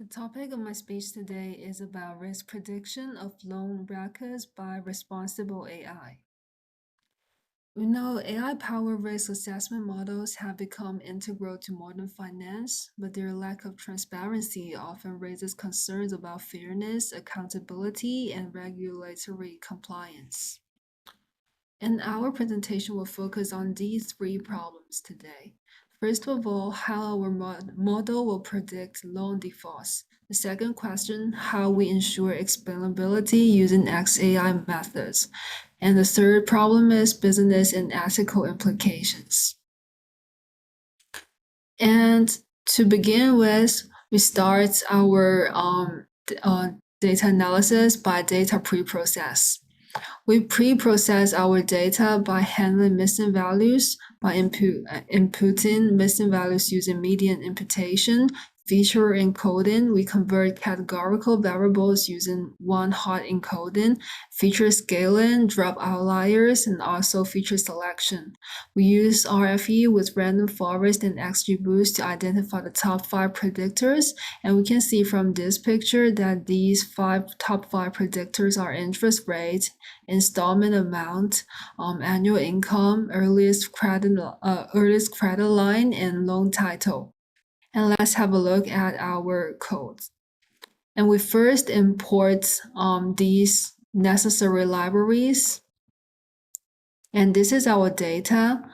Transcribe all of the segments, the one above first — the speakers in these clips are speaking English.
The topic of my speech today is about risk prediction of loan records by responsible AI. We know AI-powered risk assessment models have become integral to modern finance, but their lack of transparency often raises concerns about fairness, accountability, and regulatory compliance. And our presentation will focus on these three problems today. First of all, how our model will predict loan defaults. The second question, how we ensure explainability using XAI methods. And the third problem is business and ethical implications. And to begin with, we start our data analysis by data preprocess. We pre-process our data by handling missing values, by inputting missing values using median imputation, feature encoding. We convert categorical variables using one-hot encoding, feature scaling, drop outliers, and also feature selection. We use RFE with random forest and XGBoost to identify the top 5 predictors, and we can see from this picture that these top 5 predictors are interest rate, installment amount, annual income, earliest credit line, and loan title. And let's have a look at our codes. And we first import these necessary libraries. And this is our data.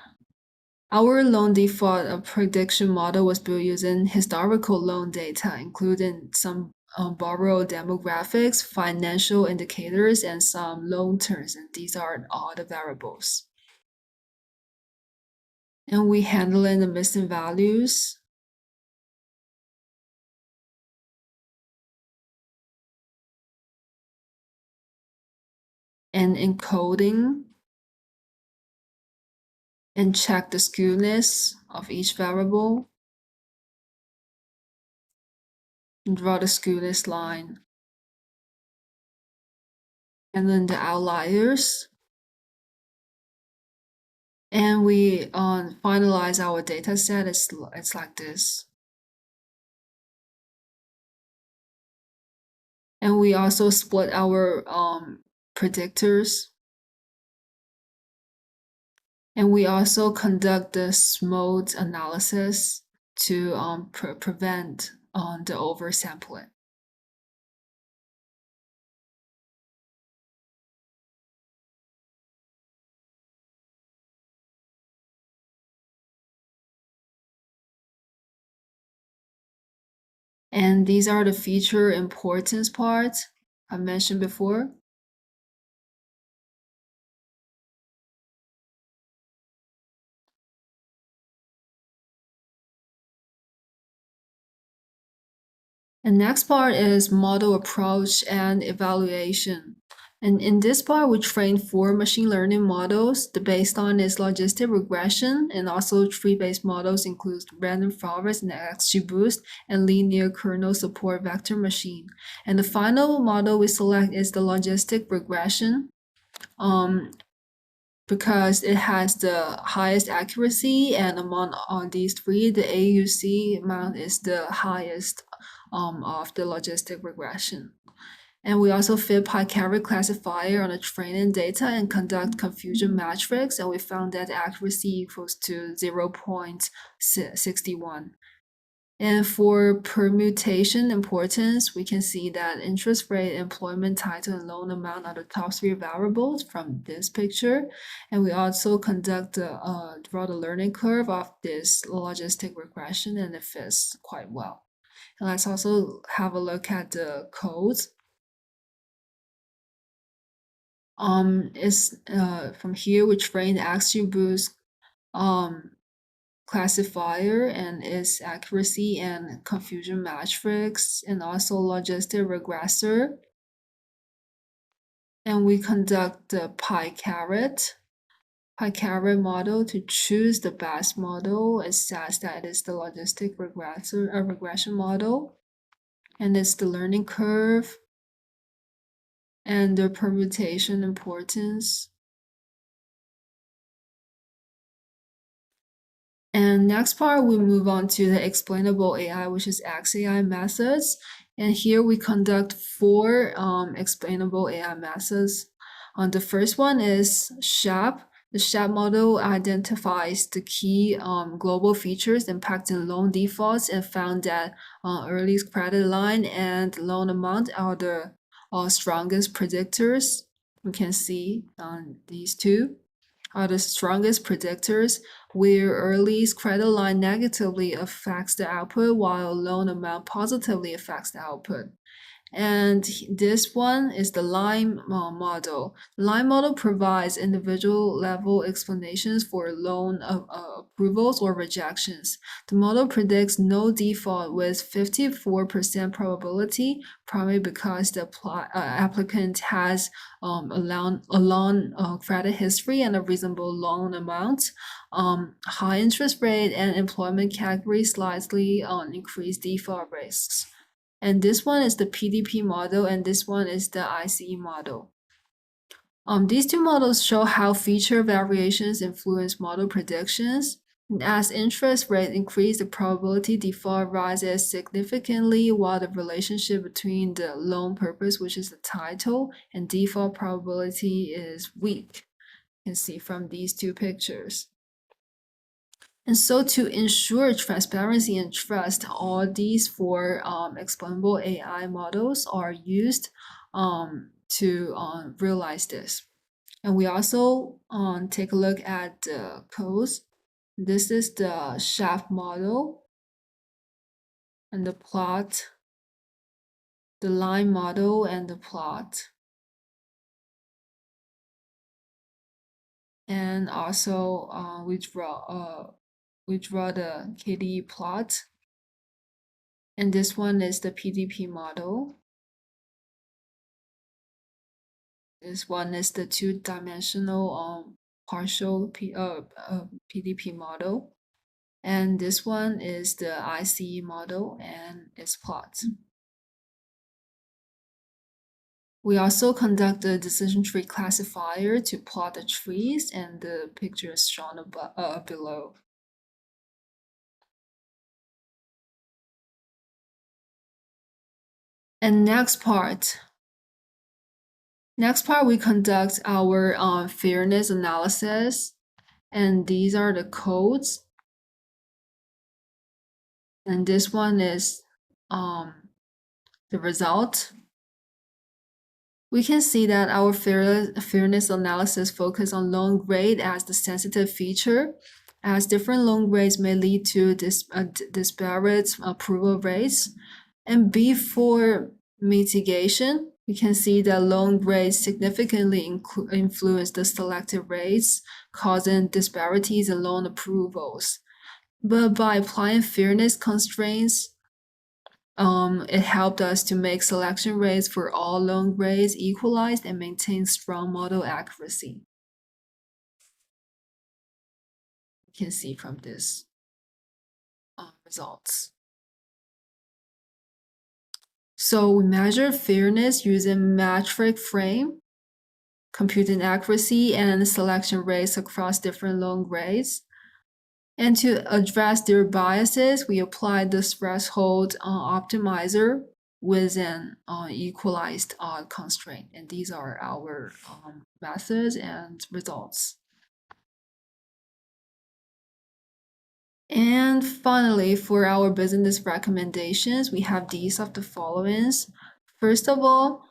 Our loan default prediction model was built using historical loan data, including some borrower demographics, financial indicators, and some loan terms. And these are all the variables. And we handling the missing values. And encoding and check the skewness of each variable and draw the skewness line. And then the outliers. And we finalize our data set. It's like this. And we also split our predictors. And we also conduct the mode analysis to prevent the oversampling. And these are the feature importance parts I mentioned before. And next part is model approach and evaluation. And in this part, we train 4 machine learning models. The baseline is logistic regression, and also tree-based models include random forest and XGBoost and linear kernel support vector machine. And the final model we select is the logistic regression. Because it has the highest accuracy, and among all these three, the AUC amount is the highest of the logistic regression. And we also fit PyCaret classifier on the training data and conduct confusion matrix, and we found that accuracy equals to 0.61. And for permutation importance, we can see that interest rate, employment title, and loan amount are the top 3 variables from this picture. And we also conduct draw the learning curve of this logistic regression, and it fits quite well. And let's also have a look at the codes. From here we train the XGBoost classifier and its accuracy and confusion matrix, and also logistic regressor. And we conduct the PyCaret model to choose the best model. It says that it is the logistic regression model, and it's the learning curve and the permutation importance. And next part, we move on to the explainable AI, which is XAI methods. And here we conduct four explainable AI methods. The first one is SHAP. The SHAP model identifies the key global features impacting loan defaults and found that early credit line and loan amount are the strongest predictors. We can see these two are the strongest predictors, where early credit line negatively affects the output while loan amount positively affects the output. And this one is the Lime model. Lime model provides individual level explanations for loan approvals or rejections. The model predicts no default with 54% probability, primarily because the applicant has a long credit history and a reasonable loan amount. High interest rate and employment category slightly increase default risks. And this one is the PDP model, and this one is the ICE model. These two models show how feature variations influence model predictions. As interest rates increase, the probability default rises significantly, while the relationship between the loan purpose, which is the title, and default probability is weak. You can see from these two pictures. And so to ensure transparency and trust, all these four explainable AI models are used to realize this. And we also take a look at the codes. This is the SHAP model and the plot, the line model and the plot. And also we draw the KDE plot. And this one is the PDP model. This one is the two-dimensional partial PDP model. And this one is the ICE model and its plot. We also conduct the decision tree classifier to plot the trees, and the picture is shown below. And next part, we conduct our fairness analysis, and these are the codes. And this one is the result. We can see that our fairness analysis focus on loan grade as the sensitive feature, as different loan grades may lead to disparate approval rates. And before mitigation, we can see that loan grades significantly influence the selected rates, causing disparities in loan approvals. But by applying fairness constraints, it helped us to make selection rates for all loan grades equalized and maintain strong model accuracy. You can see from this results. So we measure fairness using metric frame, computing accuracy, and selection rates across different loan grades. And to address their biases, we applied the threshold optimizer with an equalized constraint. And these are our methods and results. And finally, for our business recommendations, we have these of the followings. First of all,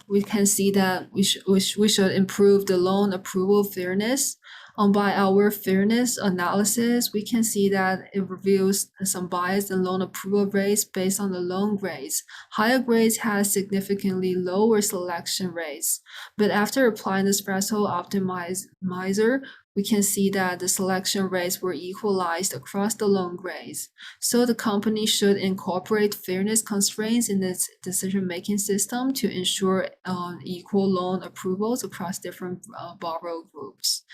we can see that we should improve the loan approval fairness. By our fairness analysis, we can see that it reveals some bias in loan approval rates based on the loan grades. Higher grades had significantly lower selection rates, but after applying the threshold optimizer, we can see that the selection rates were equalized across the loan grades. So the company should incorporate fairness constraints in its decision-making system to ensure equal loan approvals across different borrower groups.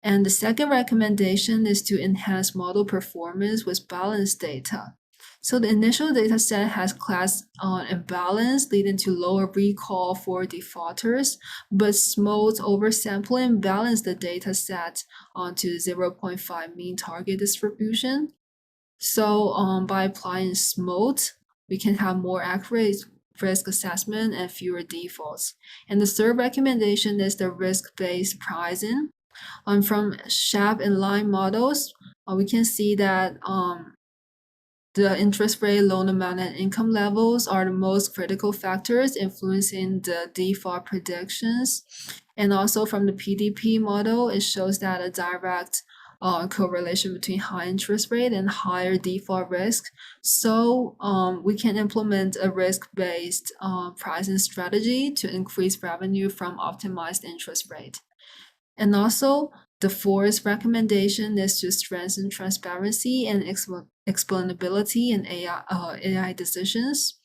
And the second recommendation is to enhance model performance with balanced data. So the initial data set has class imbalance, leading to lower recall for defaulters, but smooth oversampling balance the data set onto 0.5 mean target distribution. So by applying smooth, we can have more accurate risk assessment and fewer defaults. And the third recommendation is the risk-based pricing. From SHAP and Line models, we can see that the interest rate, loan amount, and income levels are the most critical factors influencing the default predictions. And also from the PDP model, it shows that a direct correlation between high interest rate and higher default risk. So we can implement a risk-based pricing strategy to increase revenue from optimized interest rate. And also, the fourth recommendation is to strengthen transparency and explainability in AI decisions.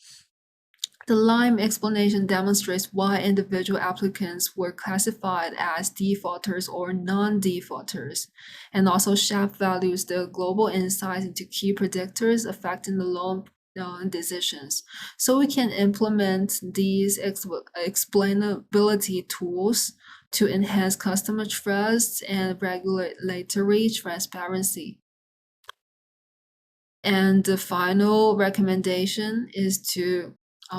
The Lime explanation demonstrates why individual applicants were classified as defaulters or non-defaulters, and also SHAP values the global insights into key predictors affecting the loan decisions. So we can implement these explainability tools to enhance customer trust and regulatory transparency. And the final recommendation is to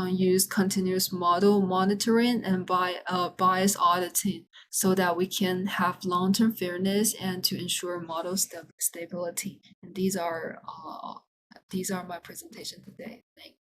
use continuous model monitoring and bias auditing so that we can have long-term fairness and to ensure model stability. And these are my presentation today. Thanks.